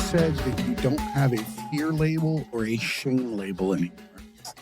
said that you don't have a fear label or a shame label anymore.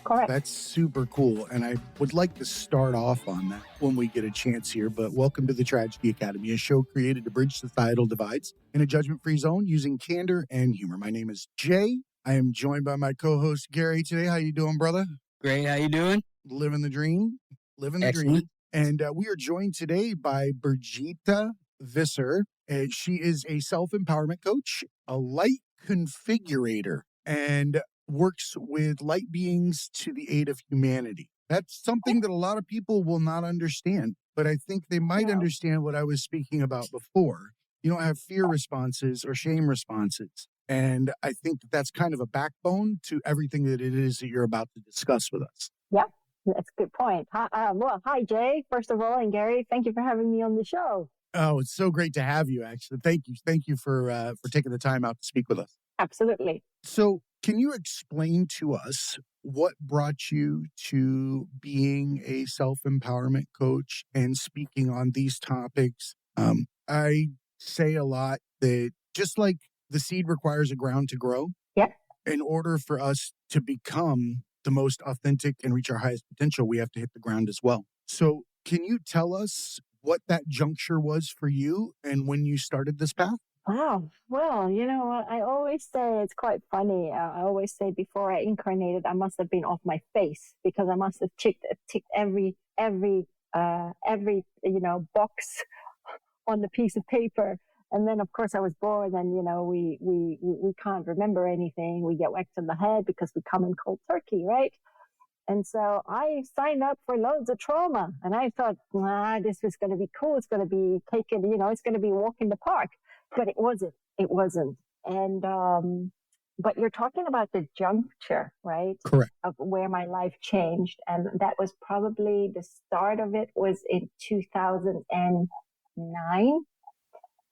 Correct. That's super cool. And I would like to start off on that when we get a chance here. But welcome to the Tragedy Academy, a show created to bridge societal divides in a judgment-free zone using candor and humor. My name is Jay. I am joined by my co-host, Gary, today. How you doing, brother? Great. How you doing? Living the dream. Living the Excellent. dream. And we are joined today by Birgitta Visser. She is a self-empowerment coach, a light configurator, and works with light beings to the aid of humanity. That's something that a lot of people will not understand, but I think they might understand what I was speaking about before. You don't have fear responses or shame responses. And I think that's kind of a backbone to everything that it is that you're about to discuss with us. Yep, that's a good point. Hi, Jay, first of all, and Gary, thank you for having me on the show. Oh, it's so great to have you, actually. Thank you for taking the time out to speak with us. Absolutely. So can you explain to us what brought you to being a self-empowerment coach and speaking on these topics? I say a lot that just like the seed requires a ground to grow, in order for us to become the most authentic and reach our highest potential, we have to hit the ground as well. So can you tell us what that juncture was for you and when you started this path? Wow. Well, you know what? I always say it's quite funny. I always say before I incarnated, I must have been off my face because I must have ticked every box on the piece of paper. And then, of course, I was born, and we can't remember anything. We get whacked in the head because we come in cold turkey, right? And so I signed up for loads of trauma, and I thought, this was going to be cool. It's going to be taken, it's going to be a walk in the park. But it wasn't. And, but you're talking about the juncture, right? Correct. Of where my life changed. And that was probably the start of it was in 2009.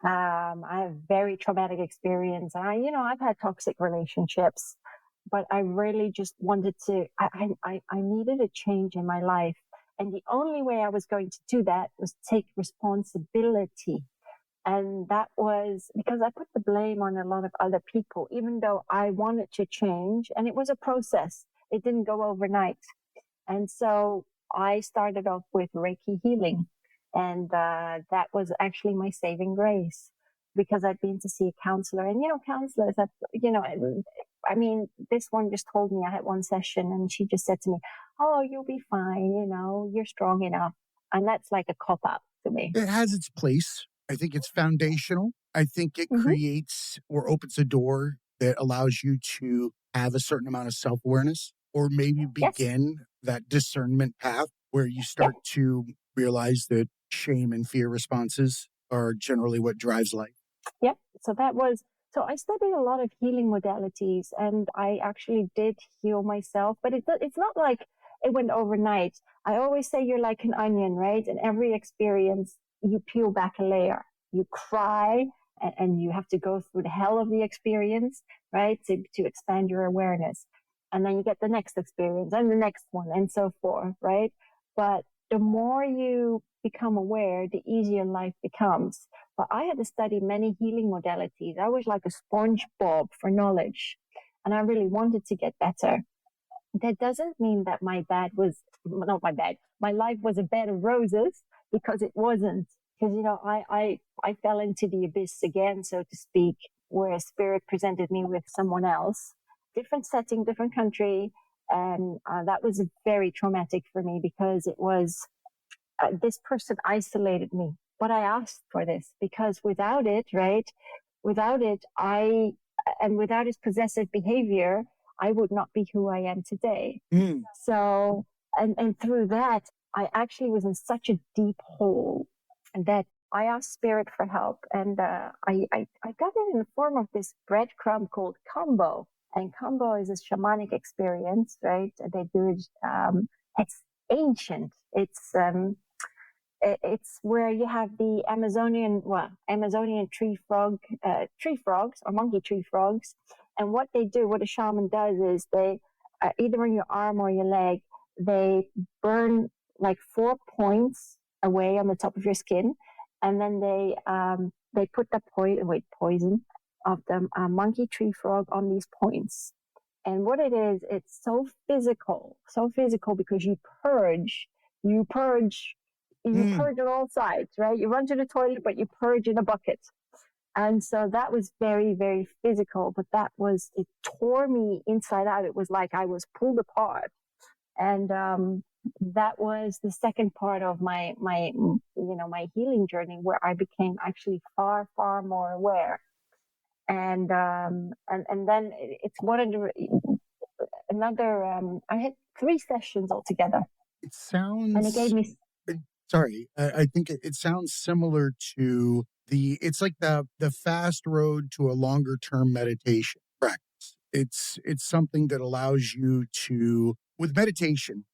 I had a very traumatic experience. I've had toxic relationships, but I really just wanted to, I needed a change in my life. And the only way I was going to do that was take responsibility. And that was because I put the blame on a lot of other people, even though I wanted to change. And it was a process. It didn't go overnight. And so I started off with Reiki healing. And that was actually my saving grace because I'd been to see a counselor. And, counselors, this one just told me, I had one session and she just said to me, oh, you'll be fine. You're strong enough. And that's like a cop-out to me. It has its place. I think it's foundational. I think it creates or opens a door that allows you to have a certain amount of self-awareness or maybe begin that discernment path where you start to realize that shame and fear responses are generally what drives life. Yep. So I studied a lot of healing modalities and I actually did heal myself, but it's not like it went overnight. I always say you're like an onion, right? And every experience, you peel back a layer, you cry, and you have to go through the hell of the experience, right? To expand your awareness. And then you get the next experience and the next one and so forth, right? But the more you become aware, the easier life becomes. But I had to study many healing modalities. I was like a SpongeBob for knowledge. And I really wanted to get better. That doesn't mean that my life was a bed of roses, because it wasn't. Because, I fell into the abyss again, so to speak, where spirit presented me with someone else, different setting, different country. And that was very traumatic for me because it was, this person isolated me. But I asked for this because without it, without his possessive behavior, I would not be who I am today. So, and through that, I actually was in such a deep hole that I asked spirit for help. And I got it in the form of this breadcrumb called Kambo. And Kambo is a shamanic experience, right? They do it, it's ancient. It's where you have the Amazonian tree frogs or monkey tree frogs. And what a shaman does is they, either on your arm or your leg, they burn like 4 points away on the top of your skin. And then they put the poison of the monkey tree frog on these points. And what it is, it's so physical because you purge on all sides, right? You run to the toilet, but you purge in a bucket. And so that was very, very physical, but it tore me inside out. It was like I was pulled apart. And that was the second part of my healing journey, where I became actually far, far more aware. And then it's I had 3 sessions altogether. It sounds. And it gave me. Sorry, I think it sounds similar to it's like the fast road to a longer term meditation practice. It's something that allows you to, with meditation,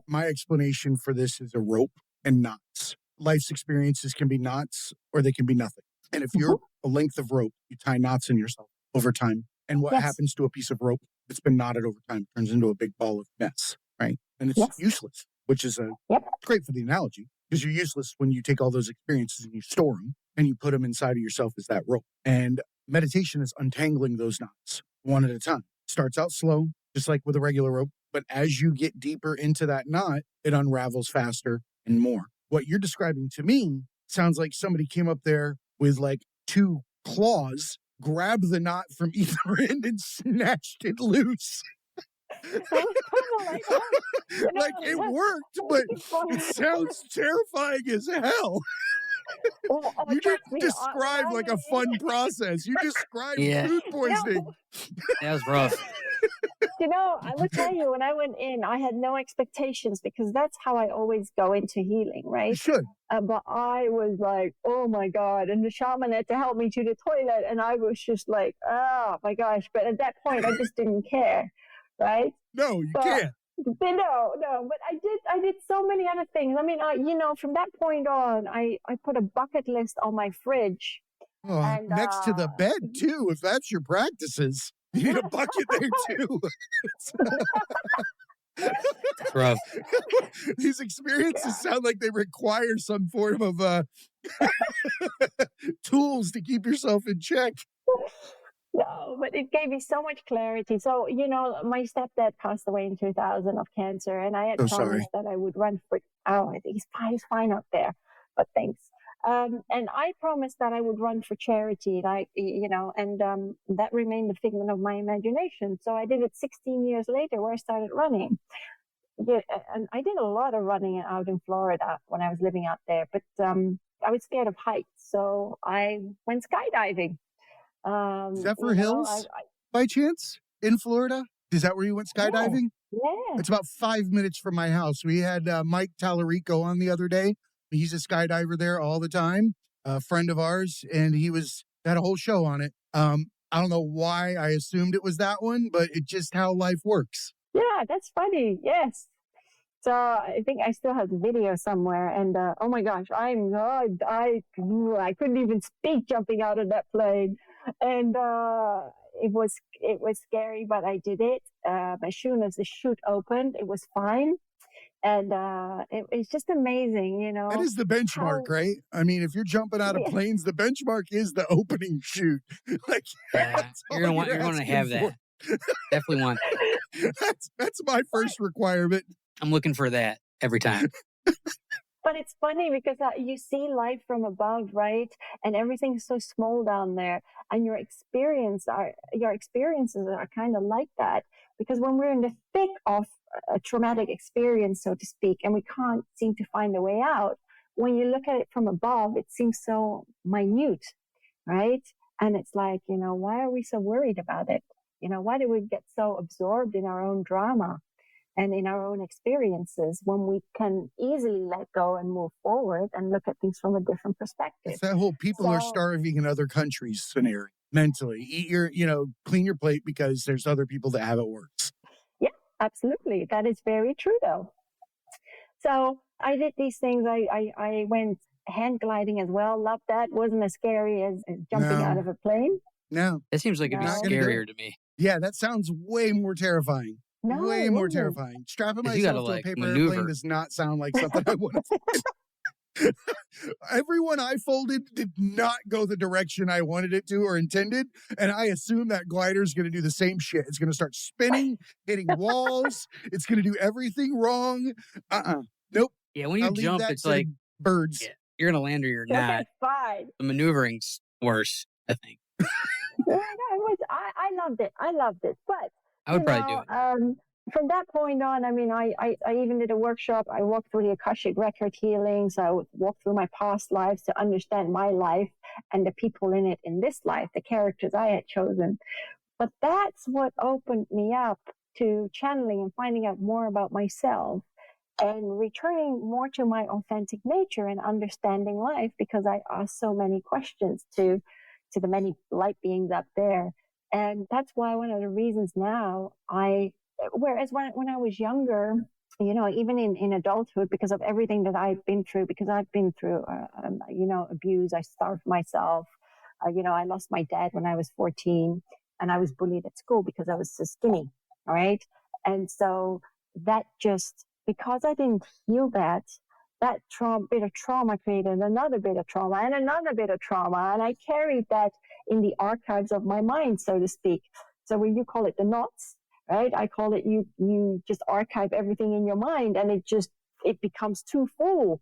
my explanation for this is a rope and knots. Life's experiences can be knots or they can be nothing. And if you're a length of rope, you tie knots in yourself over time. And what happens to a piece of rope that's been knotted over time turns into a big ball of mess, right? And it's useless, which is great for the analogy, because you're useless when you take all those experiences and you store them and you put them inside of yourself as that rope. And meditation is untangling those knots one at a time. Starts out slow, just like with a regular rope. But as you get deeper into that knot, it unravels faster and more. What you're describing to me sounds like somebody came up there with like 2 claws, grabbed the knot from either end and snatched it loose. Like it worked, but it sounds terrifying as hell. You didn't describe like a fun process. You described food poisoning. That was rough. I will tell you, when I went in, I had no expectations, because that's how I always go into healing, right? You should. But I was like, oh my God. And the shaman had to help me to the toilet. And I was just like, oh my gosh. But at that point, I just didn't care, right? No, you can't. No, but I did so many other things. I mean, from that point on, I put a bucket list on my fridge. Oh, and, next to the bed too, if that's your practices. You need a bucket there too. It's rough. These experiences sound like they require some form of tools to keep yourself in check. No, but it gave me so much clarity. So, my stepdad passed away in 2000 of cancer, and I had promised that I would run for. Oh, I think he's fine up there, but thanks. And I promised that I would run for charity, and that remained a figment of my imagination. So I did it 16 years later, where I started running. Yeah, and I did a lot of running out in Florida when I was living out there, but I was scared of heights, so I went skydiving. Zephyr Hills, by chance, in Florida? Is that where you went skydiving? Yeah. It's about 5 minutes from my house. We had Mike Tallarico on the other day. He's a skydiver there all the time, a friend of ours, and had a whole show on it. I don't know why I assumed it was that one, but it's just how life works. Yeah, that's funny. Yes. So I think I still have the video somewhere, and oh my gosh, I couldn't even speak jumping out of that plane, and it was scary, but I did it. As soon as the chute opened, it was fine, and it's just amazing, That is the benchmark, right? I mean, if you're jumping out of planes, the benchmark is the opening chute. Like you're gonna have that. Definitely want that. That's my first requirement. I'm looking for that every time. But it's funny because you see life from above, right? And everything's so small down there. And your experiences are kind of like that. Because when we're in the thick of a traumatic experience, so to speak, and we can't seem to find a way out, when you look at it from above, it seems so minute, right? And it's like, why are we so worried about it? Why do we get so absorbed in our own drama and in our own experiences when we can easily let go and move forward and look at things from a different perspective? It's that whole people are starving in other countries scenario. Mentally, eat clean your plate because there's other people that have it worse. Yeah, absolutely. That is very true, though. So I did these things. I went hand gliding as well. Loved that. Wasn't as scary as jumping out of a plane. No. It seems like it'd be scarier to me. Yeah, that sounds way more terrifying. Way more terrifying. Strapping myself to a paper airplane does not sound like something I want to do. Everyone I folded did not go the direction I wanted it to or intended. And I assume that glider is going to do the same shit. It's going to start spinning, hitting walls. It's going to do everything wrong. Nope. Yeah, when you I'll leave jump, that it's to the like, birds. yeah, you're going to land or you're Okay, not. fine. The maneuvering's worse, I think. I loved it. I loved it. But I would probably do it. From that point on, I mean, I even did a workshop. I walked through the Akashic record healings. I would walk through my past lives to understand my life and the people in it in this life, the characters I had chosen. But that's what opened me up to channeling and finding out more about myself and returning more to my authentic nature and understanding life, because I asked so many questions to the many light beings up there. And that's why one of the reasons now whereas when I was younger, even in adulthood, because of everything that I've been through, because I've been through, abuse, I starved myself. I lost my dad when I was 14 and I was bullied at school because I was so skinny. All right. And so that just, because I didn't heal that bit of trauma created another bit of trauma and another bit of trauma. And I carried that in the archives of my mind, so to speak. So when you call it the knots, right? I call it you just archive everything in your mind and it becomes too full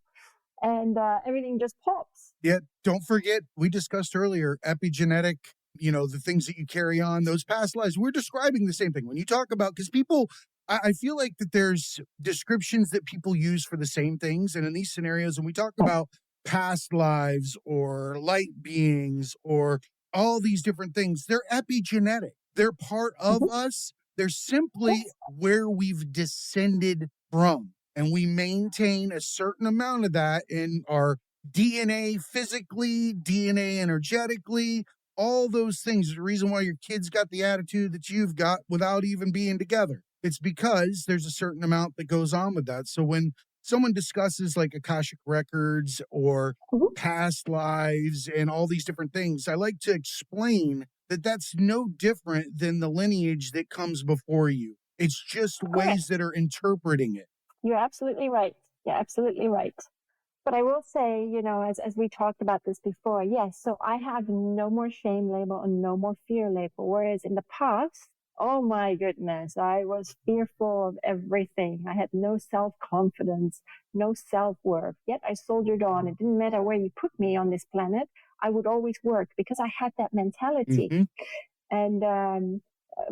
and everything just pops. Yeah. Don't forget, we discussed earlier, epigenetic, the things that you carry on, those past lives. We're describing the same thing. When you talk about, because people, I feel like that there's descriptions that people use for the same things. And in these scenarios, when we talk about past lives or light beings or all these different things, they're epigenetic. They're part of us. They're simply where we've descended from. And we maintain a certain amount of that in our DNA physically, DNA energetically, all those things. The reason why your kids got the attitude that you've got without even being together. It's because there's a certain amount that goes on with that. So when someone discusses like Akashic Records or past lives and all these different things, I like to explain that that's no different than the lineage that comes before you. It's just ways that are interpreting it. You're absolutely right. You're absolutely right. But I will say, as we talked about this before, yes, so I have no more shame label and no more fear label. Whereas in the past, oh my goodness, I was fearful of everything. I had no self-confidence, no self-worth. Yet I soldiered on. It didn't matter where you put me on this planet. I would always work because I had that mentality. And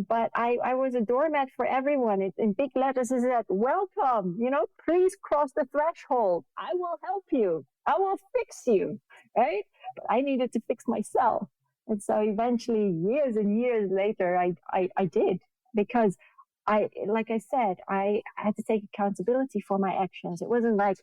but I was a doormat for everyone. It, in big letters, it said, welcome, please cross the threshold. I will help you. I will fix you, right? But I needed to fix myself. And so eventually, years and years later, I did, because like I said, I had to take accountability for my actions. It wasn't like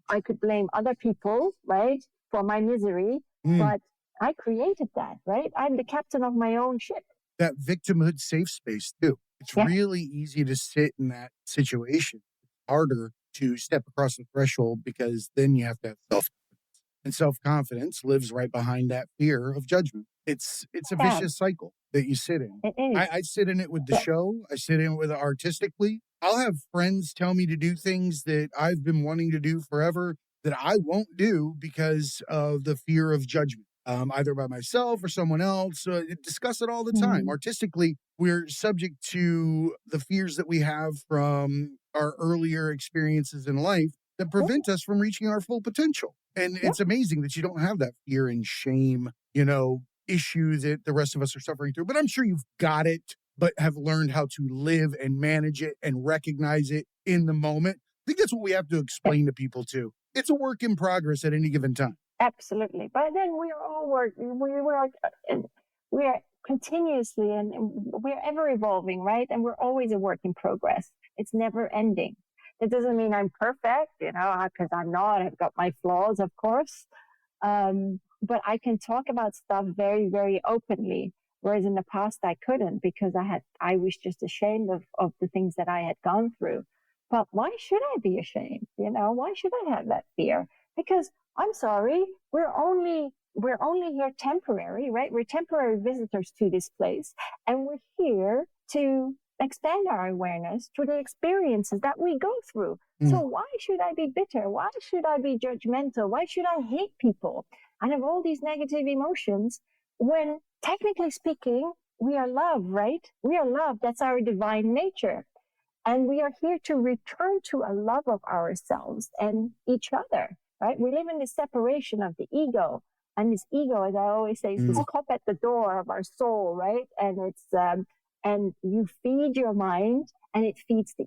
I could blame other people, right, for my misery, but I created that, right? I'm the captain of my own ship. That victimhood safe space too. It's really easy to sit in that situation. It's harder to step across the threshold because then you have to have self-confidence. And self-confidence lives right behind that fear of judgment. It's a vicious cycle that you sit in. It is. I sit in it with the show. I sit in it with it artistically. I'll have friends tell me to do things that I've been wanting to do forever that I won't do because of the fear of judgment. Either by myself or someone else. Discuss it all the time. Artistically, we're subject to the fears that we have from our earlier experiences in life that prevent us from reaching our full potential. And it's amazing that you don't have that fear and shame, issue that the rest of us are suffering through. But I'm sure you've got it, but have learned how to live and manage it and recognize it in the moment. I think that's what we have to explain to people too. It's a work in progress at any given time. Absolutely. But then we are all working. We are continuously and we're ever evolving, right? And we're always a work in progress. It's never ending. That doesn't mean I'm perfect, because I'm not. I've got my flaws, of course. But I can talk about stuff very, very openly. Whereas in the past I couldn't, because I was just ashamed of the things that I had gone through. But why should I be ashamed? Why should I have that fear? Because I'm sorry, we're only here temporary, right? We're temporary visitors to this place, and we're here to expand our awareness through the experiences that we go through. So why should I be bitter? Why should I be judgmental? Why should I hate people and have all these negative emotions when, technically speaking, we are love, right? We are love. That's our divine nature. And we are here to return to a love of ourselves and each other, right? We live in this separation of the ego. And this ego, as I always say, is this cop at the door of our soul, right? And it's, and you feed your mind and it feeds the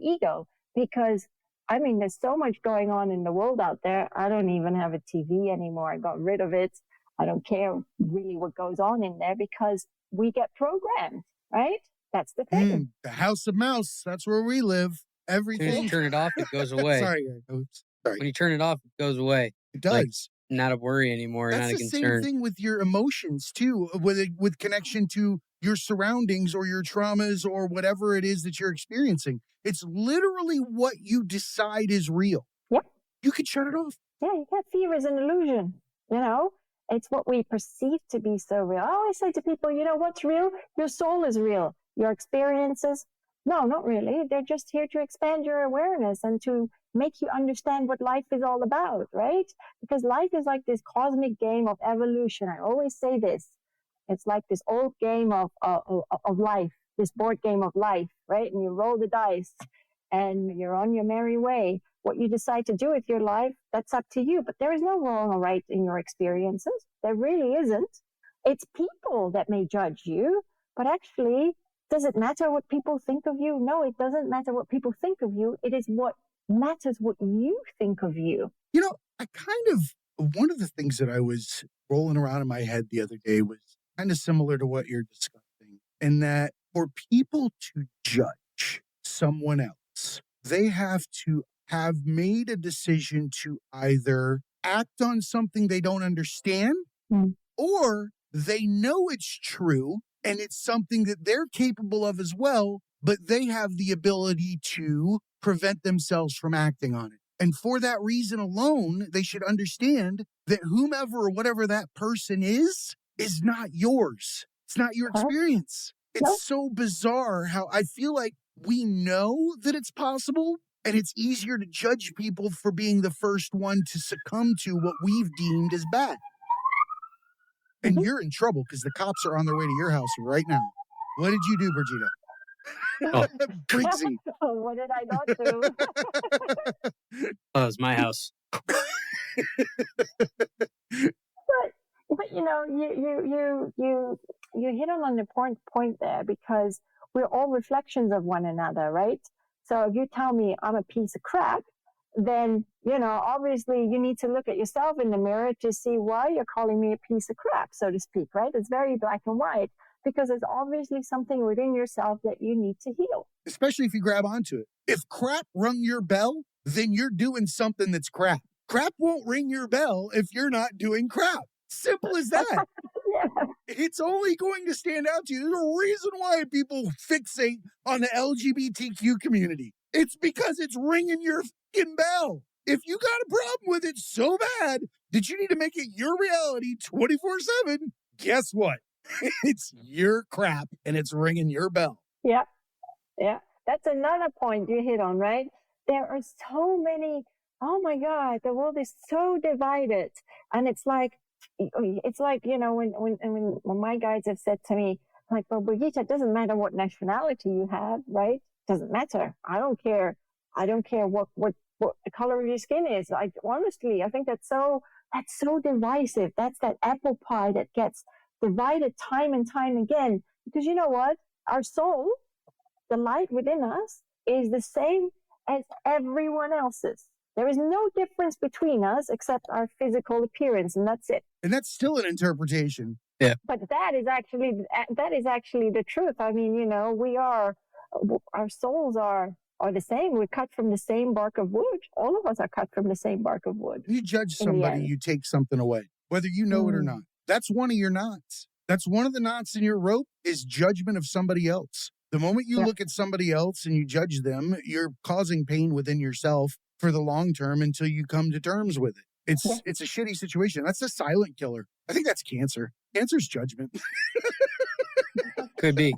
ego. Because, I mean, there's so much going on in the world out there. I don't even have a TV anymore. I got rid of it. I don't care really what goes on in there because we get programmed, right? That's the thing. The house of mouse. That's where we live. Everything. When you turn it off, it goes away. Sorry. Oops. Sorry. When you turn it off, it goes away. It does. Like, not a worry anymore. That's not a the concern. same thing with your emotions too, with connection to your surroundings or your traumas or whatever it is that you're experiencing. It's literally what you decide is real. Yep. You can shut it off. Yeah, you can't. Fear is an illusion, you know? It's what we perceive to be so real. I always say to people, you know what's real? Your soul is real. Your experiences, no, not really. They're just here to expand your awareness and to make you understand what life is all about, right? Because life is like this cosmic game of evolution. I always say this. It's like this old game of life, this board game of life, right? And you roll the dice and you're on your merry way. What you decide to do with your life, that's up to you. But there is no wrong or right in your experiences. There really isn't. It's people that may judge you, but actually, does it matter what people think of you? No, it doesn't matter what people think of you. It is what matters what you think of you. You know, one of the things that I was rolling around in my head the other day was kind of similar to what you're discussing, in that for people to judge someone else, they have to have made a decision to either act on something they don't understand or they know it's true and it's something that they're capable of as well, but they have the ability to prevent themselves from acting on it. And for that reason alone, they should understand that whomever or whatever that person is not yours. It's not your experience. It's so bizarre how I feel like we know that it's possible, and it's easier to judge people for being the first one to succumb to what we've deemed as bad. And you're in trouble because the cops are on their way to your house right now. What did you do, Birgitta? Briggsy. What did I not do? Oh, it's my house. But you know, you hit on an important point there, because we're all reflections of one another, right? So if you tell me I'm a piece of crap, then, you know, obviously you need to look at yourself in the mirror to see why you're calling me a piece of crap, so to speak, right? It's very black and white, because there's obviously something within yourself that you need to heal. Especially if you grab onto it. If crap rung your bell, then you're doing something that's crap. Crap won't ring your bell if you're not doing crap. Simple as that. Yeah. It's only going to stand out to you. There's a reason why people fixate on the LGBTQ community. It's because it's ringing your fucking bell. If you got a problem with it so bad that you need to make it your reality 24/7, guess what? It's your crap and it's ringing your bell. Yeah. Yeah. That's another point you hit on, right? There are so many, oh my God, the world is so divided. And it's like, you know, when my guides have said to me, like, well, Birgitta, it doesn't matter what nationality you have, right? Doesn't matter. I don't care. I don't care what the color of your skin is. Like, honestly, I think that's so divisive. That's that apple pie that gets divided time and time again. Because you know what? Our soul, the light within us, is the same as everyone else's. There is no difference between us except our physical appearance, and that's it. And that's still an interpretation. Yeah. But that is actually the truth. I mean, you know, our souls are the same. We're cut from the same bark of wood. All of us are cut from the same bark of wood. You judge somebody, you take something away, whether you know it or not. That's one of your knots. That's one of the knots in your rope, is judgment of somebody else. The moment you look at somebody else and you judge them, you're causing pain within yourself for the long term until you come to terms with it. It's a shitty situation. That's a silent killer. I think that's cancer. Cancer's judgment. Could be.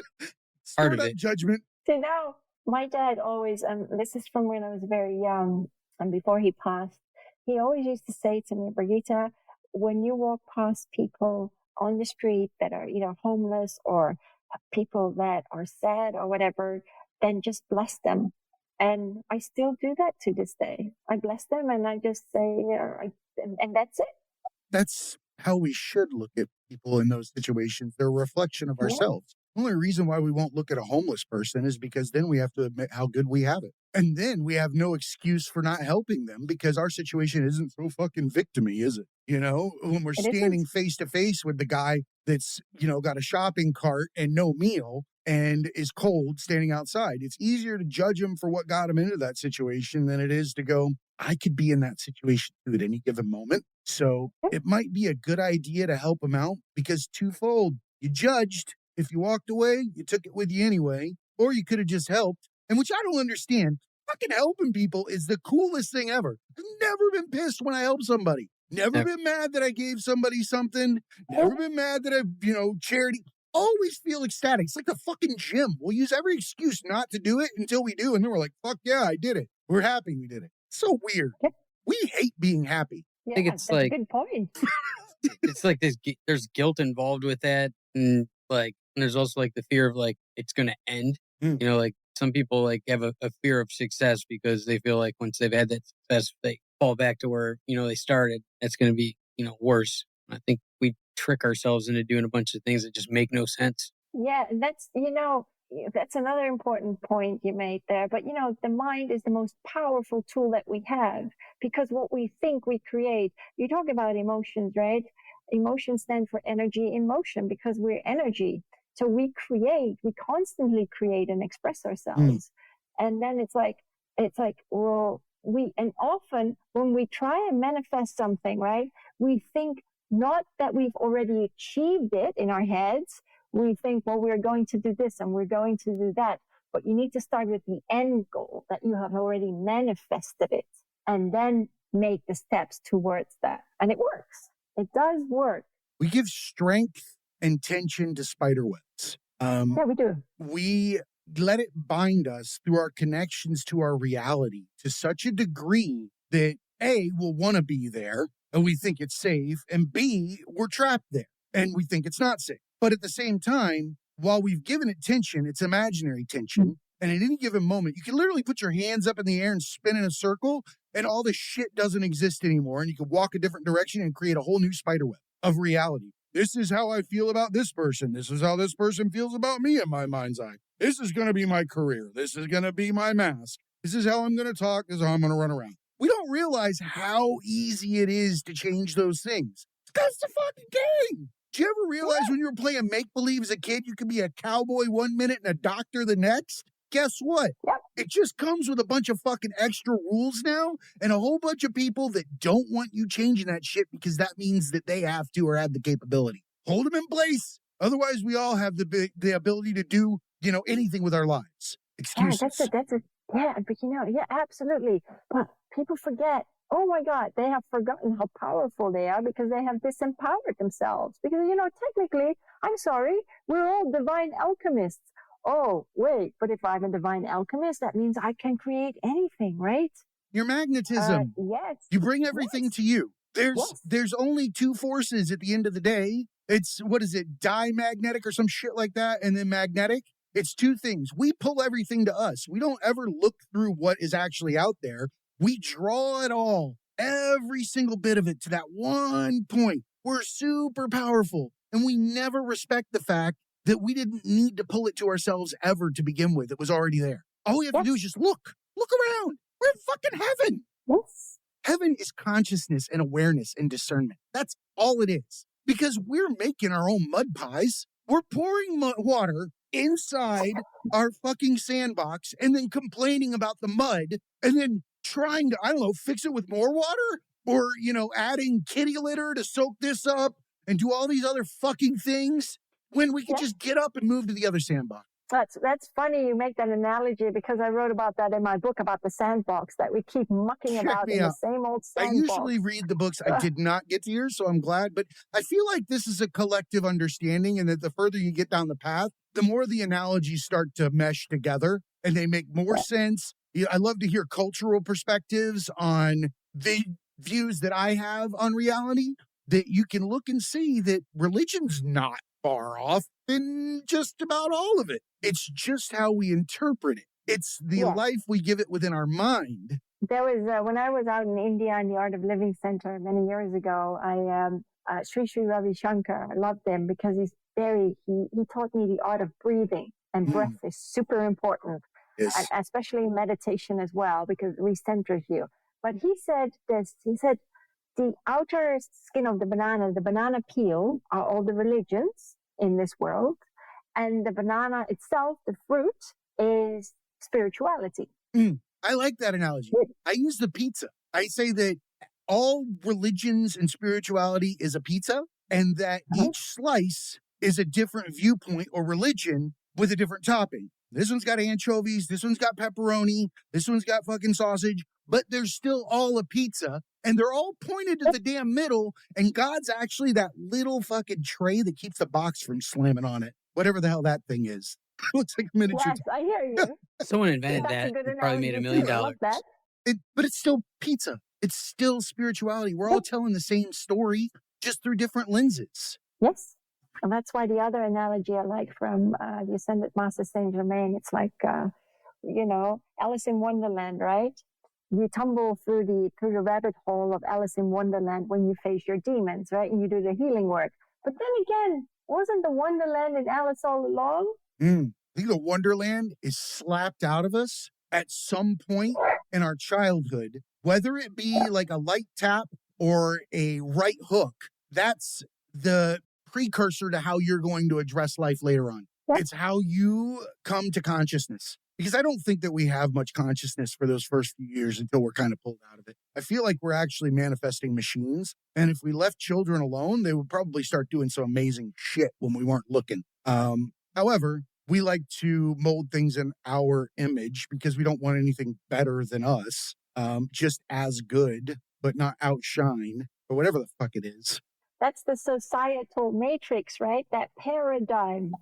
part of up, it. Judgment? So now, my dad always, this is from when I was very young and before he passed, he always used to say to me, Birgitta, when you walk past people on the street that are, homeless or people that are sad or whatever, then just bless them. And I still do that to this day. I bless them and I just say, and that's it. That's how we should look at people in those situations. They're a reflection of ourselves. The only reason why we won't look at a homeless person is because then we have to admit how good we have it. And then we have no excuse for not helping them because our situation isn't so fucking victim-y, is it? When we're standing face to face with the guy that's, got a shopping cart and no meal and is cold standing outside, it's easier to judge him for what got him into that situation than it is to go, I could be in that situation too at any given moment. So it might be a good idea to help him out because twofold, you judged. If you walked away, you took it with you anyway, or you could have just helped. And which I don't understand. Fucking helping people is the coolest thing ever. I've never been pissed when I help somebody. Never been mad that I gave somebody something. Never been mad that I, charity. Always feel ecstatic. It's like the fucking gym. We'll use every excuse not to do it until we do. And then we're like, fuck yeah, I did it. We're happy we did it. So weird. We hate being happy. Yeah, I think it's that's a good point. It's like there's guilt involved with that. And there's also like the fear of like, it's going to end. Like some people like have a fear of success because they feel like once they've had that success, they fall back to where, they started. That's going to be, worse. I think we trick ourselves into doing a bunch of things that just make no sense. Yeah, that's another important point you made there. But, the mind is the most powerful tool that we have because what we think we create. You talk about emotions, right? Emotions stand for energy in motion because we're energy. So we constantly create and express ourselves. And then it's like, well, and often when we try and manifest something, right, we think not that we've already achieved it in our heads. We think, well, we're going to do this and we're going to do that. But you need to start with the end goal that you have already manifested it and then make the steps towards that. And it works. It does work. We give strength and tension to spider webs. Yeah, we do. We let it bind us through our connections to our reality to such a degree that A, we'll want to be there and we think it's safe, and B, we're trapped there and we think it's not safe. But at the same time, while we've given it tension, it's imaginary tension. And at any given moment, you can literally put your hands up in the air and spin in a circle and all this shit doesn't exist anymore. And you can walk a different direction and create a whole new spider web of reality. This is how I feel about this person. This is how this person feels about me in my mind's eye. This is going to be my career. This is going to be my mask. This is how I'm going to talk. This is how I'm going to run around. We don't realize how easy it is to change those things. That's the fucking game. Did you ever realize when you were playing make-believe as a kid, you could be a cowboy 1 minute and a doctor the next? Guess what? It just comes with a bunch of fucking extra rules now and a whole bunch of people that don't want you changing that shit because that means that they have to or have the capability. Hold them in place. Otherwise, we all have the ability to do, anything with our lives. Excuses. Yeah, but absolutely. But people forget. Oh my God, they have forgotten how powerful they are because they have disempowered themselves. Because, technically, I'm sorry, we're all divine alchemists. Oh, wait, but if I'm a divine alchemist, that means I can create anything, right? Your magnetism. Yes. You bring everything to you. There's only two forces at the end of the day. It's, what is it, diamagnetic or some shit like that, and then magnetic. It's two things. We pull everything to us. We don't ever look through what is actually out there. We draw it all, every single bit of it to that one point. We're super powerful, and we never respect the fact that we didn't need to pull it to ourselves ever to begin with. It was already there. All we have to do is just look around. We're in fucking heaven. Yes. Heaven is consciousness and awareness and discernment. That's all it is. Because we're making our own mud pies. We're pouring water inside our fucking sandbox and then complaining about the mud and then trying to, fix it with more water or, adding kitty litter to soak this up and do all these other fucking things when we could just get up and move to the other sandbox. That's funny you make that analogy, because I wrote about that in my book about the sandbox, that we keep mucking Check about me in the out. same old I sandbox. usually read the books. I did not get to yours, so I'm glad. But I feel like this is a collective understanding, and that the further you get down the path, the more the analogies start to mesh together and they make more sense. I love to hear cultural perspectives on the views that I have on reality, that you can look and see that religion's not far off in just about all of it. It's just how we interpret it. It's the life we give it within our mind. There was, when I was out in India in the Art of Living Center many years ago, Sri Ravi Shankar, I loved him because he taught me the art of breathing, and breath is super important, and especially meditation as well, because it recenters you. But he said the outer skin of the banana peel, are all the religions in this world, and the banana itself, the fruit, is spirituality. I like that analogy. I use the pizza. I say that all religions and spirituality is a pizza, and that each slice is a different viewpoint or religion with a different topping. This one's got anchovies, this one's got pepperoni, this one's got fucking sausage, but they're still all a pizza, and they're all pointed to the damn middle, and God's actually that little fucking tray that keeps the box from slamming on it. Whatever the hell that thing is. Looks like a miniature. Yes, I hear you. Someone invented that. It probably made $1 million. But it's still pizza. It's still spirituality. We're all telling the same story, just through different lenses. Yes. And that's why the other analogy I like from the Ascended Master Saint Germain, it's like, Alice in Wonderland, right? You tumble through the rabbit hole of Alice in Wonderland when you face your demons, right? And you do the healing work. But then again, wasn't the Wonderland in Alice all along? I think the Wonderland is slapped out of us at some point in our childhood, whether it be like a light tap or a right hook. That's the precursor to how you're going to address life later on. It's how you come to consciousness. Because I don't think that we have much consciousness for those first few years until we're kind of pulled out of it. I feel like we're actually manifesting machines. And if we left children alone, they would probably start doing some amazing shit when we weren't looking. However, we like to mold things in our image because we don't want anything better than us, just as good, but not outshine, or whatever the fuck it is. That's the societal matrix, right? That paradigm.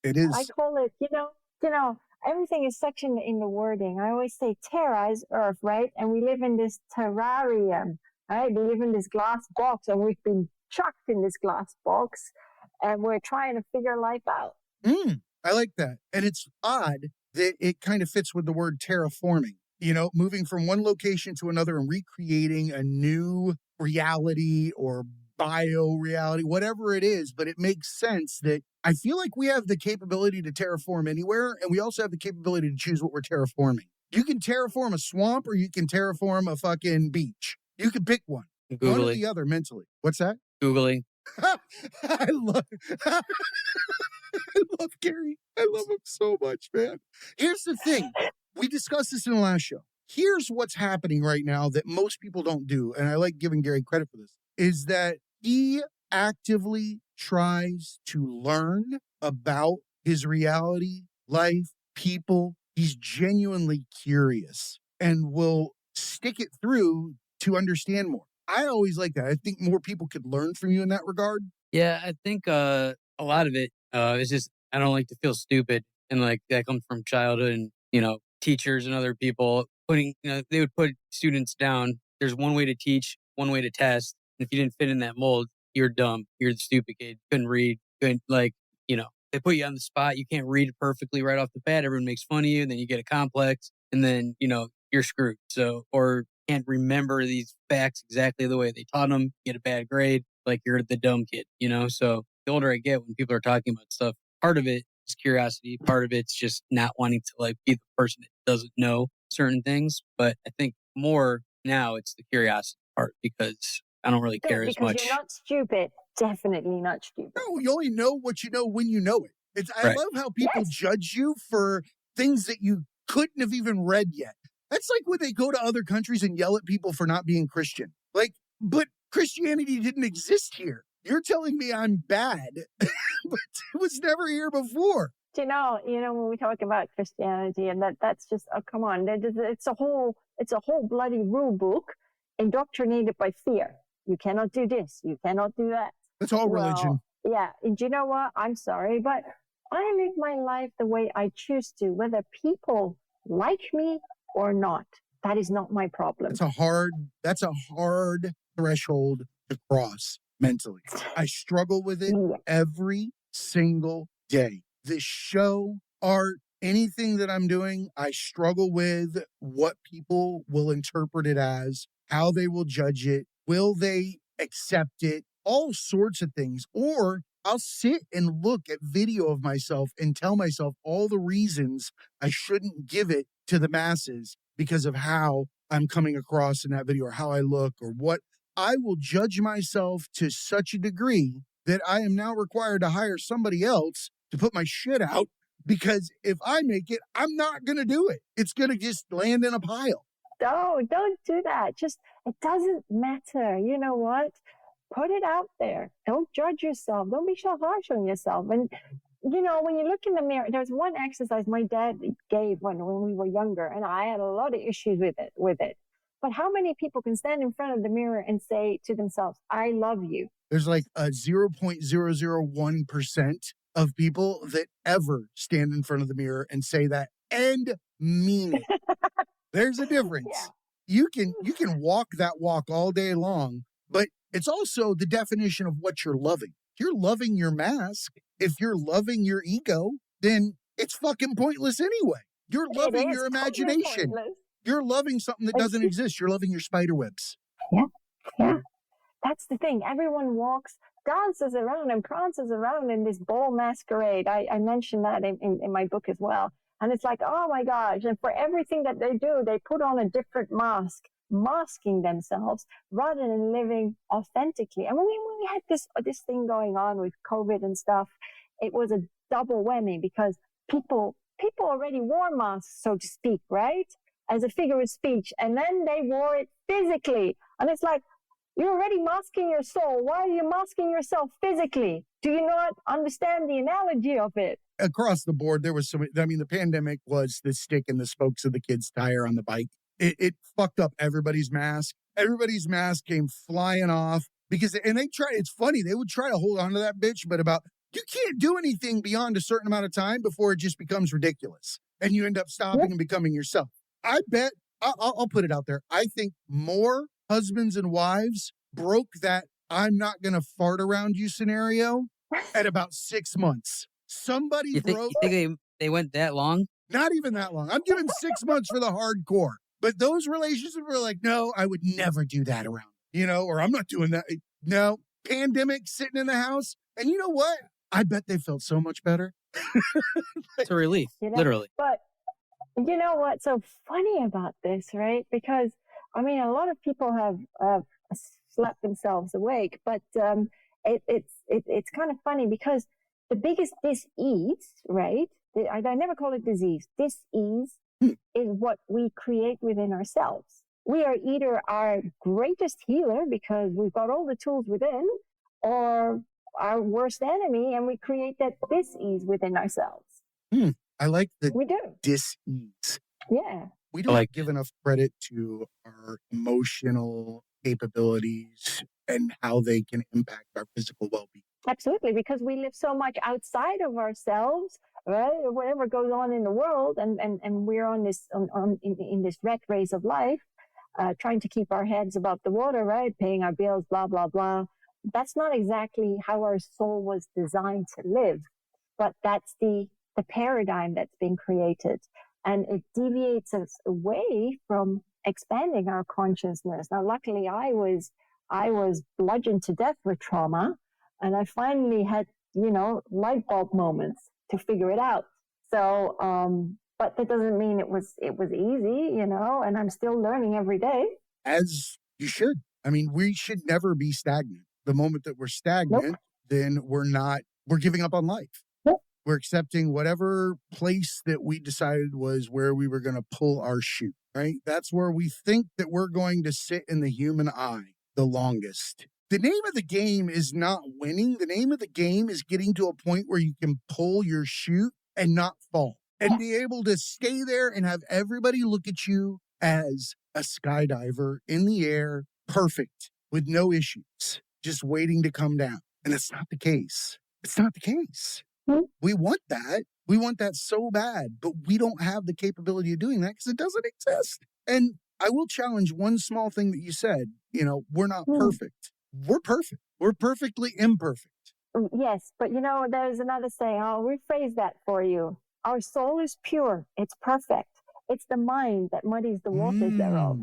It is. I call it, everything is such in the wording. I always say terra is earth, right? And we live in this terrarium, right? We live in this glass box, and we've been chucked in this glass box, and we're trying to figure life out. I like that. And it's odd that it kind of fits with the word terraforming, moving from one location to another and recreating a new reality or bio-reality, whatever it is. But it makes sense that I feel like we have the capability to terraform anywhere, and we also have the capability to choose what we're terraforming. You can terraform a swamp, or you can terraform a fucking beach. You can pick one. Googling. One or the other mentally. What's that? Googling. I love Gary. I love him so much, man. Here's the thing. We discussed this in the last show. Here's what's happening right now that most people don't do, and I like giving Gary credit for this, is that he actively tries to learn about his reality, life, people. He's genuinely curious and will stick it through to understand more. I always like that. I think more people could learn from you in that regard. Yeah, I think a lot of it is just I don't like to feel stupid, and like that comes from childhood, and teachers and other people putting they would put students down. There's one way to teach, one way to test. And if you didn't fit in that mold, you're dumb. You're the stupid kid. Couldn't read. Couldn't they put you on the spot. You can't read it perfectly right off the bat. Everyone makes fun of you. Then you get a complex, and then you're screwed. So or can't remember these facts exactly the way they taught them. Get a bad grade. Like you're the dumb kid. So the older I get, when people are talking about stuff, part of it is curiosity. Part of it's just not wanting to be the person that doesn't know certain things. But I think more now it's the curiosity part because I don't really care as much. Because you're not stupid. Definitely not stupid. No, you only know what you know when you know it. I love how people judge you for things that you couldn't have even read yet. That's like when they go to other countries and yell at people for not being Christian. But Christianity didn't exist here. You're telling me I'm bad, but it was never here before. When we talk about Christianity, and that's just, oh, come on, it's a whole bloody rule book indoctrinated by fear. You cannot do this. You cannot do that. It's all religion. Well, yeah. And do you know what? I'm sorry, but I live my life the way I choose to, whether people like me or not. That is not my problem. That's a hard threshold to cross mentally. I struggle with it every single day. This show, art, anything that I'm doing, I struggle with what people will interpret it as, how they will judge it, will they accept it, all sorts of things. Or I'll sit and look at video of myself and tell myself all the reasons I shouldn't give it to the masses because of how I'm coming across in that video or how I look or what. I will judge myself to such a degree that I am now required to hire somebody else to put my shit out, because if I make it, I'm not going to do it. It's going to just land in a pile. No, don't do that. It doesn't matter. You know what? Put it out there. Don't judge yourself. Don't be so harsh on yourself. And, when you look in the mirror, there's one exercise my dad gave when we were younger, and I had a lot of issues with it. But how many people can stand in front of the mirror and say to themselves, I love you? There's like a 0.001% of people that ever stand in front of the mirror and say that and mean it. There's a difference. Yeah. You can walk that walk all day long, but it's also the definition of what you're loving. If you're loving your mask, if you're loving your ego, then it's fucking pointless anyway. You're loving your imagination. You're loving something that doesn't exist. You're loving your spider webs. Yeah. That's the thing. Everyone dances around and prances around in this ball masquerade. I mentioned that in my book as well. And it's like, oh my gosh. And for everything that they do, they put on a different mask, masking themselves rather than living authentically. And when we had this thing going on with COVID and stuff, it was a double whammy because people already wore masks, so to speak, right? As a figure of speech. And then they wore it physically. And it's like, you're already masking your soul. Why are you masking yourself physically? Do you not understand the analogy of it? Across the board, there was the pandemic was the stick in the spokes of the kid's tire on the bike. It fucked up everybody's mask. Everybody's mask came flying off it's funny, they would try to hold on to that bitch, but you can't do anything beyond a certain amount of time before it just becomes ridiculous. And you end up stopping and becoming yourself. I bet, I'll put it out there, I think more husbands and wives broke that I'm not going to fart around you scenario at about 6 months. Somebody broke. You think they went that long? Not even that long. I'm giving 6 months for the hardcore. But those relationships were like, no, I would never do that around, or I'm not doing that. No, pandemic, sitting in the house. And you know what? I bet they felt so much better. It's a relief, literally. But you know what's so funny about this, right? Because, a lot of people have slept themselves awake, but it's kind of funny because the biggest dis-ease, right? I never call it disease. Dis-ease is what we create within ourselves. We are either our greatest healer because we've got all the tools within, or our worst enemy, and we create that dis-ease within ourselves. I like the we do. dis-ease. Yeah. We don't give enough credit to our emotional capabilities and how they can impact our physical well-being. Absolutely, because we live so much outside of ourselves, right? Whatever goes on in the world, and we're on this in this rat race of life, trying to keep our heads above the water, right? Paying our bills, blah blah blah. That's not exactly how our soul was designed to live, but that's the paradigm that's been created, and it deviates us away from expanding our consciousness. Now, luckily, I was bludgeoned to death with trauma, and I finally had, light bulb moments to figure it out. So, but that doesn't mean it was easy, and I'm still learning every day. As you should. We should never be stagnant. The moment that we're stagnant, then we're giving up on life. We're accepting whatever place that we decided was where we were going to pull our chute, right? That's where we think that we're going to sit in the human eye the longest. The name of the game is not winning. The name of the game is getting to a point where you can pull your chute and not fall, and be able to stay there and have everybody look at you as a skydiver in the air, perfect, with no issues, just waiting to come down. And it's not the case. It's not the case. We want that. We want that so bad, but we don't have the capability of doing that because it doesn't exist. And I will challenge one small thing that you said. We're not perfect. We're perfect. We're perfectly imperfect. Yes, but there's another saying. I'll rephrase that for you. Our soul is pure. It's perfect. It's the mind that muddies the waters thereof.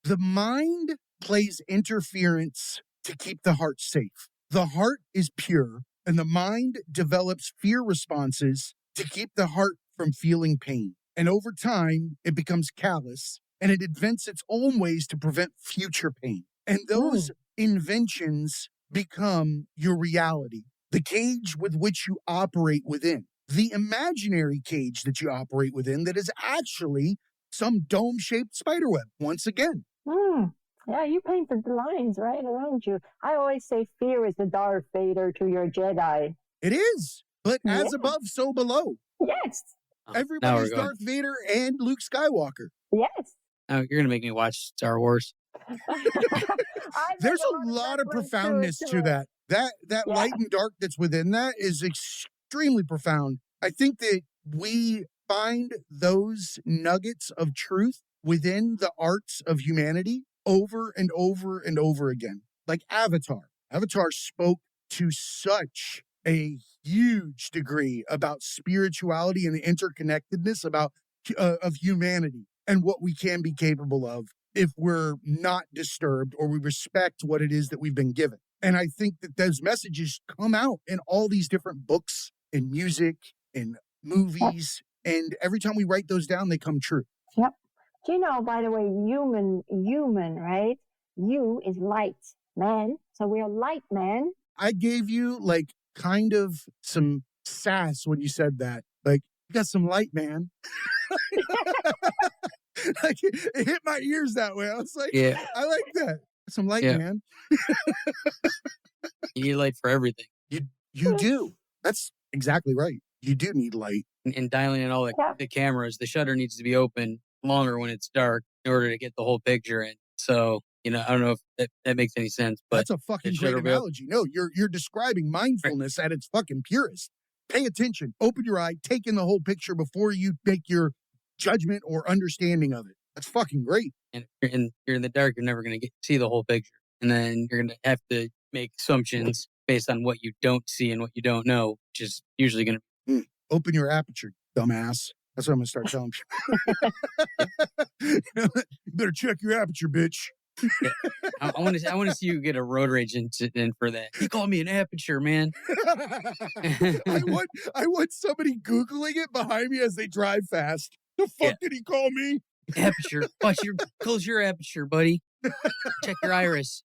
The mind plays interference to keep the heart safe. The heart is pure, and the mind develops fear responses to keep the heart from feeling pain. And over time, it becomes callous, and it invents its own ways to prevent future pain. And those inventions become your reality, the cage with which you operate within, the imaginary cage that you operate within that is actually some dome-shaped spiderweb, once again. Yeah, you painted the lines right around you. I always say fear is the Darth Vader to your Jedi. It is, but as above, so below. Yes. Everybody's Darth Vader and Luke Skywalker. Yes. Oh, you're going to make me watch Star Wars. There's a lot of profoundness to that. That light and dark that's within that is extremely profound. I think that we find those nuggets of truth within the arts of humanity over and over and over again. Like Avatar. Avatar spoke to such a huge degree about spirituality and the interconnectedness of humanity and what we can be capable of if we're not disturbed or we respect what it is that we've been given. And I think that those messages come out in all these different books and music and movies. And every time we write those down, they come true. Yep. Do you know, by the way, human, right? You is light, man. So we're light, man. I gave you kind of some sass when you said that. You got some light, man. It hit my ears that way. I was like, I like that. Some light, man. You need light for everything. You do. That's exactly right. You do need light. And dialing in all the cameras, the shutter needs to be open longer when it's dark in order to get the whole picture in. So, I don't know if that makes any sense, but that's a fucking great analogy. No, you're describing mindfulness at its fucking purest. Pay attention, open your eye, take in the whole picture before you make your judgment or understanding of it. That's fucking great. And if you're in the dark, you're never going to see the whole picture. And then you're going to have to make assumptions based on what you don't see and what you don't know, which is usually going to... Open your aperture, dumbass. That's what I'm going to start telling people. You better check your aperture, bitch. I want to see you get a road rage incident for that. You call me an aperture, man. I want somebody Googling it behind me as they drive fast. The fuck did he call me? Aperture. Close your aperture, buddy. Check your iris.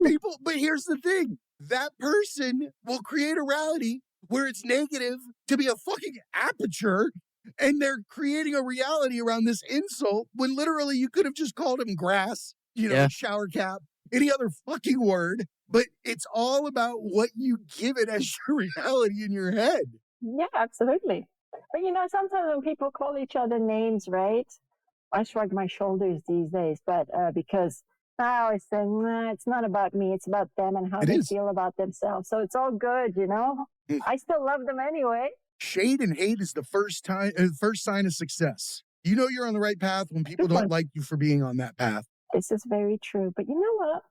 People, but here's the thing. That person will create a reality where it's negative to be a fucking aperture, and they're creating a reality around this insult when literally you could have just called him grass, shower cap, any other fucking word. But it's all about what you give it as your reality in your head. Yeah, absolutely. But sometimes when people call each other names, right? I shrug my shoulders these days, but because I always say, it's not about me. It's about them and how they feel about themselves. So it's all good, I still love them anyway. Shade and hate is the first sign of success. You're on the right path when people don't like you for being on that path. This is very true. But you know what?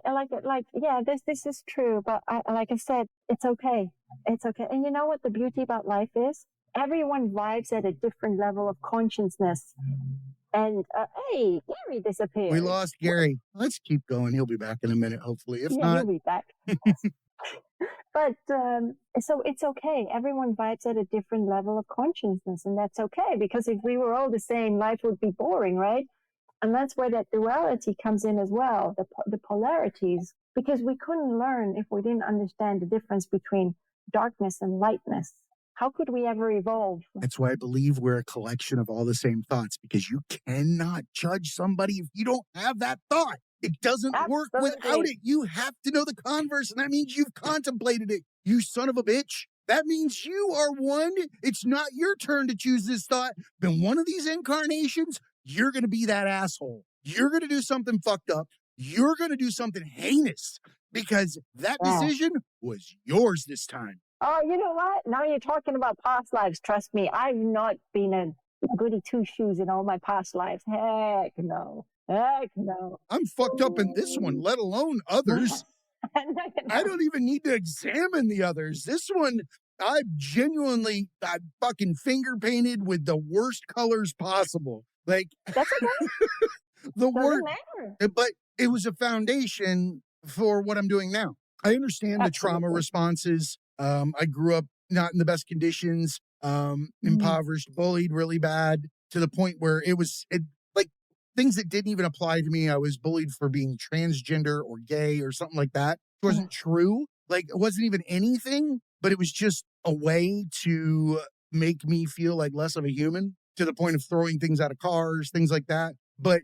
I like it. This is true. But like I said, it's okay. It's okay. And you know what the beauty about life is? Everyone vibes at a different level of consciousness. And, hey, Gary disappeared. We lost Gary. Let's keep going. He'll be back in a minute, hopefully. If not... he'll be back. But, so it's okay. Everyone vibes at a different level of consciousness, and that's okay. Because if we were all the same, life would be boring, right? And that's where that duality comes in as well, the polarities. Because we couldn't learn if we didn't understand the difference between darkness and lightness. How could we ever evolve? That's why I believe we're a collection of all the same thoughts, because you cannot judge somebody if you don't have that thought. It doesn't work without it. You have to know the converse, and that means you've contemplated it. You son of a bitch. That means you are one. It's not your turn to choose this thought. Then one of these incarnations, you're going to be that asshole. You're going to do something fucked up. You're going to do something heinous because that decision was yours this time. Oh, you know what? Now you're talking about past lives. Trust me, I've not been a goody two-shoes in all my past lives. Heck no. Heck no. I'm fucked up in this one, let alone others. I don't even need to examine the others. This one, I fucking finger painted with the worst colors possible. Like, that's okay. The word, matter. But it was a foundation for what I'm doing now. I understand the trauma responses. I grew up not in the best conditions, impoverished, bullied really bad to the point where it like things that didn't even apply to me. I was bullied for being transgender or gay or something like that. It wasn't true. Like it wasn't even anything, but it was just a way to make me feel like less of a human to the point of throwing things out of cars, things like that. But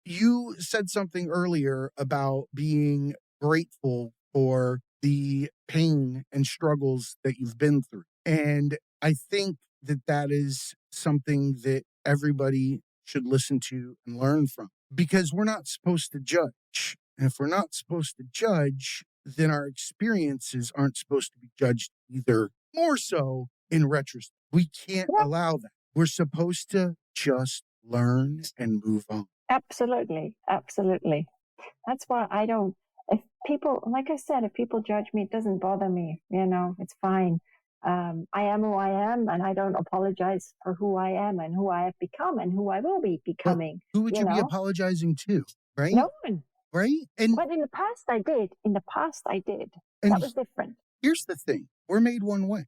you said something earlier about being grateful for the pain and struggles that you've been through. And I think that is something that everybody should listen to and learn from because we're not supposed to judge. And if we're not supposed to judge, then our experiences aren't supposed to be judged either. More so in retrospect. We can't allow that. We're supposed to just learn and move on. Absolutely. Absolutely. That's why I don't, if people, like I said, if people judge me, it doesn't bother me. You know, it's fine. I am who I am, and I don't apologize for who I am and who I have become and who I will be becoming. But who would you be apologizing to, right? No one. Right? But in the past, I did. And that was different. Here's the thing. We're made one way.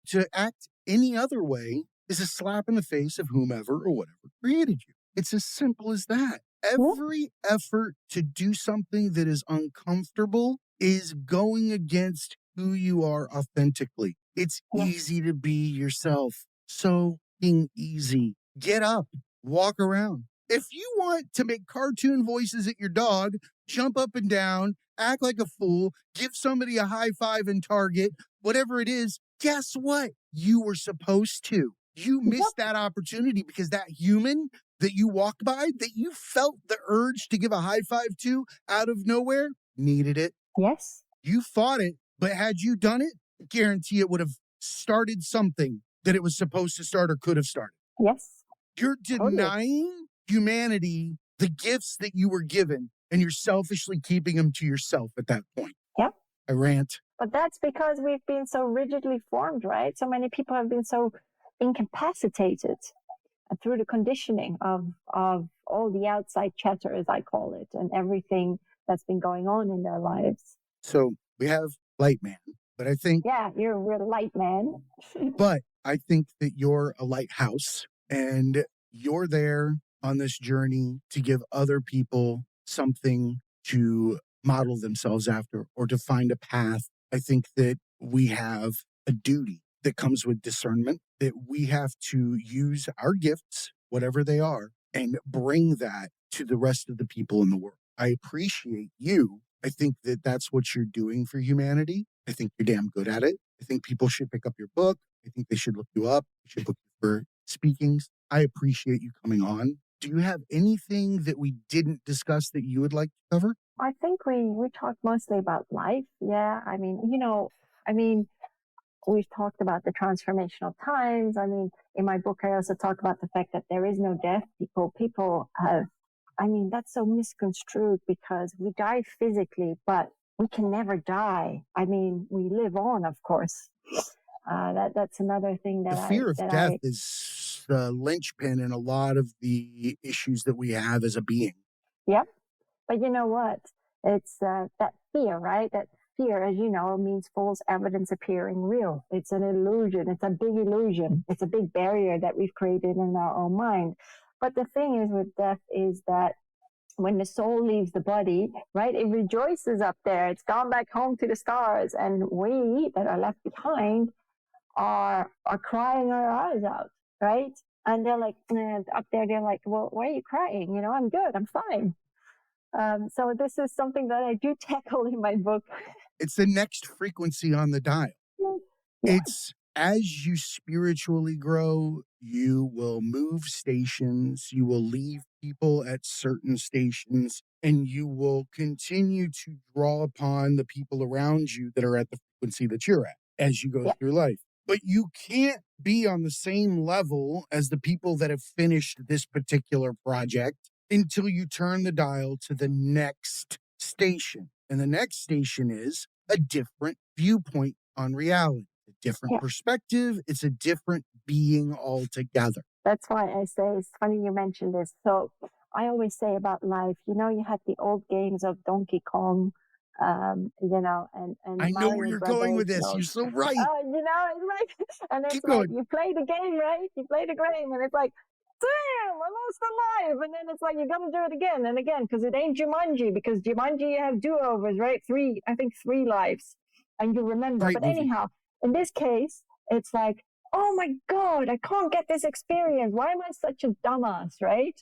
To act any other way is a slap in the face of whomever or whatever created you. It's as simple as that. Every effort to do something that is uncomfortable is going against who you are authentically. It's easy to be yourself. So easy. Get up, walk around. If you want to make cartoon voices at your dog, jump up and down, act like a fool, give somebody a high five in Target, whatever it is, guess what? You were supposed to. You missed that opportunity because that human that you walked by, that you felt the urge to give a high five to out of nowhere, needed it. Yes. You fought it, but had you done it, I guarantee it would have started something that it was supposed to start or could have started. Yes. You're denying humanity the gifts that you were given, and you're selfishly keeping them to yourself at that point. Yeah. I rant. But that's because we've been so rigidly formed, right? So many people have been so incapacitated through the conditioning of all the outside chatter, as I call it, and everything that's been going on in their lives. So we have Light Man, but I think... Yeah, you're a real light man. But I think that you're a lighthouse, and you're there on this journey to give other people something to model themselves after or to find a path. I think that we have a duty that comes with discernment, that we have to use our gifts, whatever they are, and bring that to the rest of the people in the world. I appreciate you. I think that that's what you're doing for humanity. I think you're damn good at it. I think people should pick up your book. I think they should look you up. They should look you for speakings. I appreciate you coming on. Do you have anything that we didn't discuss that you would like to cover? I think we talked mostly about life. Yeah. I mean, we've talked about the transformational times. I mean, in my book, I also talk about the fact that there is no death. People have, that's so misconstrued because we die physically, but we can never die. I mean, we live on, of course. That's another thing that the fear of death is the linchpin in a lot of the issues that we have as a being. Yep. But you know what? It's that fear, right? That fear, as you know, means false evidence appearing real. It's an illusion. It's a big illusion. It's a big barrier that we've created in our own mind. But the thing is with death is that when the soul leaves the body, right, it rejoices up there. It's gone back home to the stars. And we that are left behind are crying our eyes out, right? And they're like, up there, they're like, well, why are you crying? I'm good. I'm fine. So this is something that I do tackle in my book. It's the next frequency on the dial. Yeah. It's as you spiritually grow, you will move stations, you will leave people at certain stations, and you will continue to draw upon the people around you that are at the frequency that you're at as you go Yeah. through life. But you can't be on the same level as the people that have finished this particular project until you turn the dial to the next station. And the next station is a different viewpoint on reality, a different Yeah. perspective. It's a different being altogether. That's why I say it's funny you mentioned this. So I always say about life, you know, you had the old games of Donkey Kong, you know, and I know Mario where you're Brothers. going with this. So, You're so right. you know, it's like, and it's Keep like going. you play the game, right? You play the game, and it's like, damn, I lost a life, and then it's like you got to do it again and again because it ain't Jumanji. Because Jumanji, you have do-overs, right? I think three lives, and you remember. Great But movie. anyhow, in this case, it's like, oh my God, I can't get this experience. Why am I such a dumbass, right?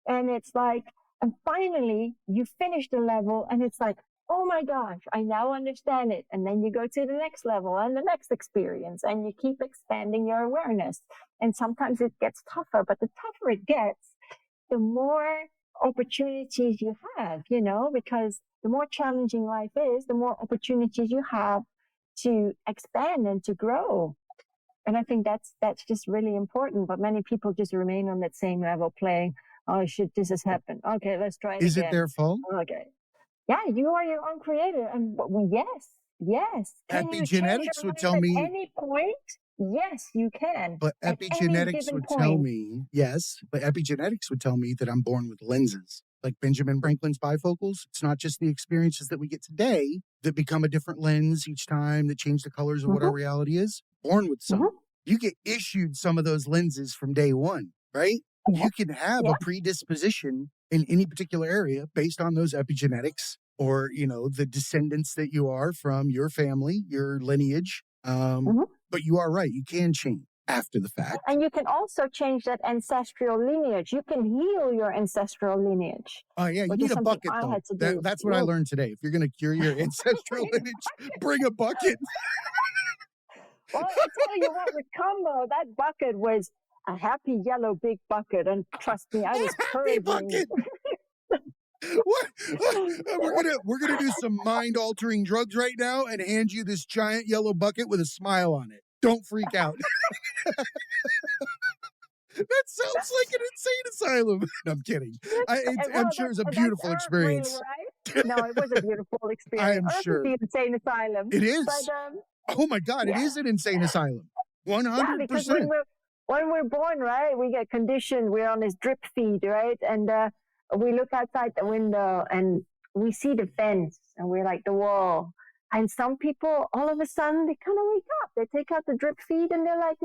And it's like, and finally you finish the level and it's like, oh my gosh, I now understand it. And then you go to the next level and the next experience and you keep expanding your awareness. And sometimes it gets tougher, but the tougher it gets, the more opportunities you have, you know, because the more challenging life is, the more opportunities you have to expand and to grow. And I think that's just really important. But many people just remain on that same level playing, oh shit, this has happened. Okay, let's try it Is again. it their fault? Okay. Yeah, you are your own creator. And yes. Can you change Epigenetics your would life tell at me, any point? Yes, you can. but At any epigenetics given would point. tell me, yes, but epigenetics would tell me that I'm born with lenses. Like Benjamin Franklin's bifocals, it's not just the experiences that we get today that become a different lens each time that change the colors of what our reality is. Born with some. You get issued some of those lenses from day one, right? Yeah. You can have a predisposition in any particular area based on those epigenetics or, you know, the descendants that you are from your family, your lineage. But you are right. You can change after the fact. And you can also change that ancestral lineage. You can heal your ancestral lineage. Oh, yeah. You need a bucket, though. That's what I learned today. If you're going to cure your ancestral lineage, bring a bucket. Well, I tell you what, with Combo, that bucket was a happy yellow big bucket. And trust me, I was purging. Bucket. What? We're gonna do some mind-altering drugs right now and hand you this giant yellow bucket with a smile on it. Don't freak out. That sounds like an insane asylum. No, I'm kidding. I'm sure it's a beautiful experience. Really, right? No, it was a beautiful experience. I am sure. The insane asylum. It is. But, oh my God, It is an insane asylum. 100%. Yeah, because when we're born, right, we get conditioned. We're on this drip feed, right? And we look outside the window and we see the fence and we're like the wall. And some people, all of a sudden, they kind of wake up. They take out the drip feed and they're like,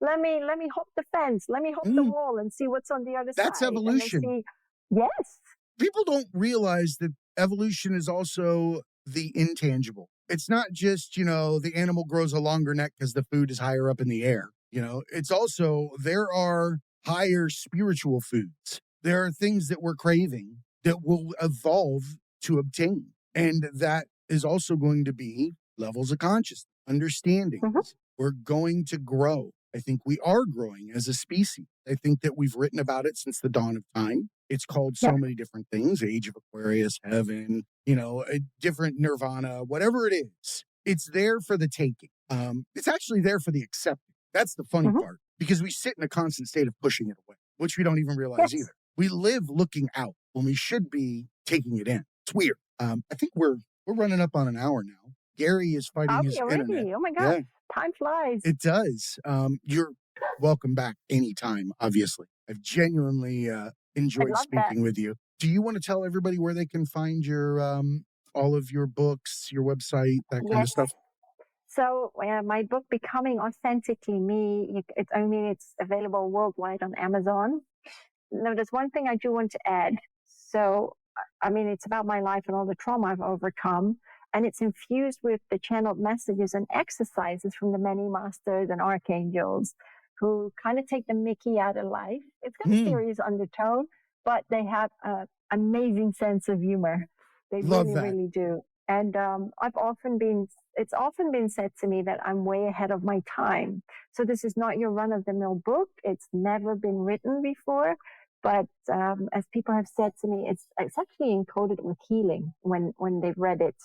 let me hop the fence. Let me hop the wall and see what's on the other side. That's evolution. Yes. People don't realize that evolution is also the intangible. It's not just, you know, the animal grows a longer neck because the food is higher up in the air. You know, it's also there are higher spiritual foods. There are things that we're craving that will evolve to obtain. And that is also going to be levels of consciousness, understandings. We're going to grow. I think we are growing as a species. I think that we've written about it since the dawn of time. It's called so many different things, Age of Aquarius, Heaven, you know, a different Nirvana, whatever it is. It's there for the taking. It's actually there for the accepting. That's the funny part, because we sit in a constant state of pushing it away, which we don't even realize either. We live looking out when we should be taking it in. It's weird. I think we're running up on an hour now. Gary is fighting his internet. Oh my God, time flies. It does. You're welcome back anytime, obviously. I've genuinely enjoyed speaking with you. Do you want to tell everybody where they can find your all of your books, your website, that kind of stuff? So my book, Becoming Authentically Me, it's available worldwide on Amazon. Now, there's one thing I do want to add. So, I mean, it's about my life and all the trauma I've overcome. And it's infused with the channeled messages and exercises from the many masters and archangels who kind of take the mickey out of life. It's got a serious undertone, but they have an amazing sense of humor. They Love really, that. really do. And it's often been said to me that I'm way ahead of my time. So this is not your run-of-the-mill book. It's never been written before. But as people have said to me, it's actually encoded with healing when they've read it.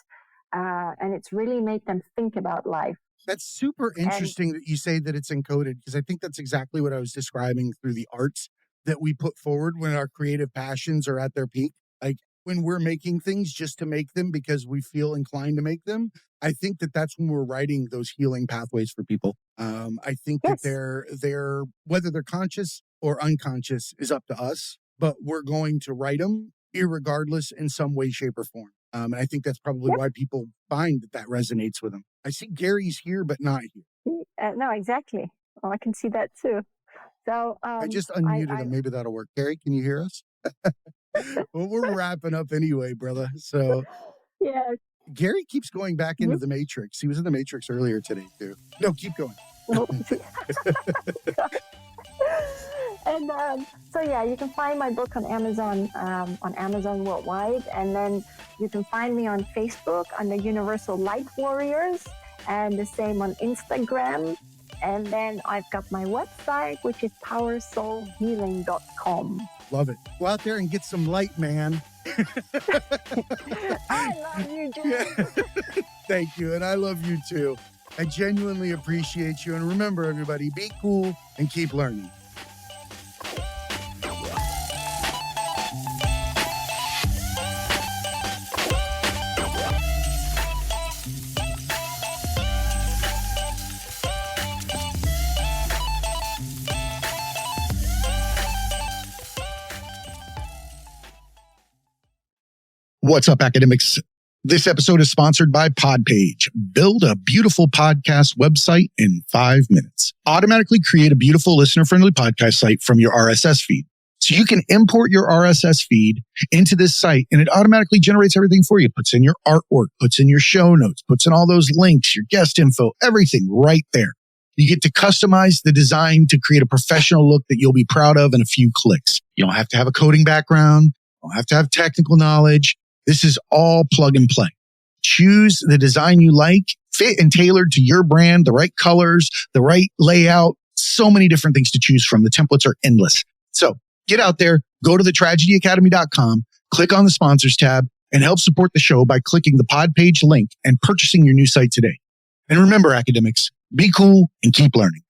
And it's really made them think about life. That's super interesting that you say that it's encoded, because I think that's exactly what I was describing through the arts that we put forward when our creative passions are at their peak. Like when we're making things just to make them because we feel inclined to make them, I think that that's when we're writing those healing pathways for people. I think Yes. that they're whether they're conscious or unconscious is up to us, but we're going to write them irregardless in some way, shape, or form. And I think that's probably why people find that resonates with them. I see Gary's here, but not here. No, exactly. Well, I can see that too. So I just unmuted him. Maybe that'll work. Gary, can you hear us? Well, we're wrapping up anyway, brother. So yeah. Gary keeps going back into the Matrix. He was in the Matrix earlier today too. No, keep going. And so yeah, you can find my book on Amazon worldwide, and then you can find me on Facebook under Universal Light Warriors, and the same on Instagram. And then I've got my website, which is powersoulhealing.com. Love it. Go out there and get some light, man. I love you, Jim. Thank you, and I love you too. I genuinely appreciate you. And remember, everybody, be cool and keep learning. What's up, academics? This episode is sponsored by Podpage. Build a beautiful podcast website in 5 minutes. Automatically create a beautiful listener-friendly podcast site from your RSS feed. So you can import your RSS feed into this site, and it automatically generates everything for you. Puts in your artwork, puts in your show notes, puts in all those links, your guest info, everything right there. You get to customize the design to create a professional look that you'll be proud of in a few clicks. You don't have to have a coding background. You don't have to have technical knowledge. This is all plug and play. Choose the design you like, fit and tailored to your brand, the right colors, the right layout, so many different things to choose from. The templates are endless. So get out there, go to thetragedyacademy.com, click on the sponsors tab, and help support the show by clicking the Podpage link and purchasing your new site today. And remember, academics, be cool and keep learning.